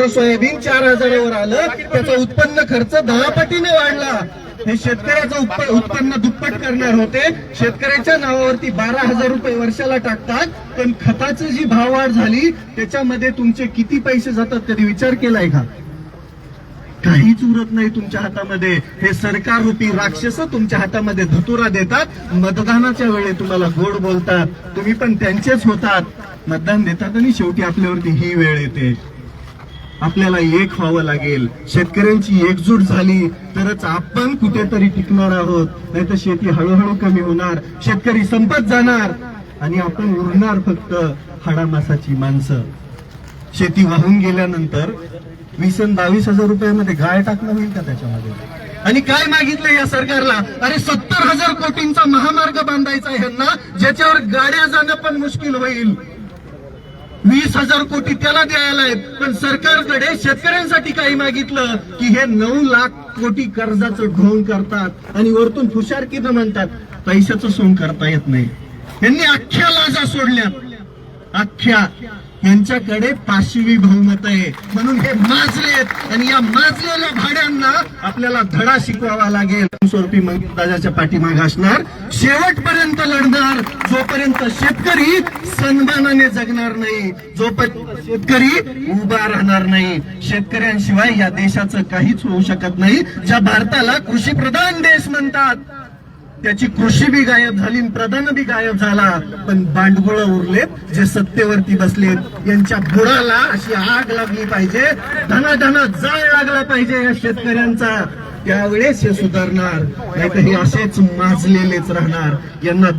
Soybean 4,000वर आलं, त्याचं उत्पन्न खर्च 10 पटीने वाढला. हे शेतकऱ्याचं उत्पन्न दुप्पट करणार होते. शेतकऱ्याच्या नावावरती 12,000 रुपये वर्षाला टाकतात, पण खताची जी भाववाढ झाली त्याच्यामध्ये तुमचे किती पैसे जातात कधी विचार केलाय का? काहीच उरत नाही तुमच्या हातामध्ये. हे सरकार रूपी राक्षस तुमच्या हातामध्ये धतुरा देतात. मतदानाच्या वेळी तुम्हाला गोड बोलतात, तुम्ही पण त्यांचेच होतात. मतदान देतात आणि शेवटी आपल्यावरती ही वेळ येते. आपल्याला एक व्हावं लागेल. शेतकऱ्यांची एकजूट झाली तरच आपण कुठेतरी टिकणार आहोत, नाही तर शेती हळूहळू कमी होणार, शेतकरी संपत जाणार आणि आपण उरणार फक्त हाडामासाची माणसं. शेती वाहून गेल्यानंतर 20 आणि 22,000 रुपयामध्ये गाय टाकणं होईल का त्याच्यामध्ये? आणि काय मागितलं या सरकारला? अरे 70,000 कोटींचा महामार्ग बांधायचा आहे ह्यांना, ज्याच्यावर गाड्या जाणं पण मुश्किल होईल. 20,000 कोटी त्याला द्यायला आहेत, पण सरकारकडे शेतकऱ्यांसाठी काही मागितलं की हे 9 लाख कोटी कर्जाचं ढोंग करतात आणि वरतून फुशारकीनं म्हणतात पैशाचं सोंग करता येत नाही. यांनी अख्ख्या लाजा सोडल्या, अख्ख्या. यांच्याकडे 5वी बहुमत आहे म्हणून हे माजलेत आणि या माजलेल्या भाड्यांना आपल्याला धडा शिकवावा लागेल. स्वरूपी मंगलदादाच्या पाठीमागे असणार, शेवटपर्यंत लढणार. जोपर्यंत शेतकरी सन्मानाने जगणार नाही, जोपर्यंत शेतकरी उभा राहणार नाही. शेतकऱ्यांशिवाय या देशाचं काहीच होऊ शकत नाही. ज्या भारताला कृषीप्रधान देश म्हणतात त्याची कृषी बी गायब झाली, प्रधान बी गायब झाला, पण बांडगुळ उरलेत जे सत्तेवरती बसलेत. यांच्या बुडाला अशी आग लागली पाहिजे, धनाधना जाळ लागला पाहिजे या शेतकऱ्यांचा. त्यावेळेस हे सुधारणार, नाहीतर हे असेच माजलेलेच राहणार. यांना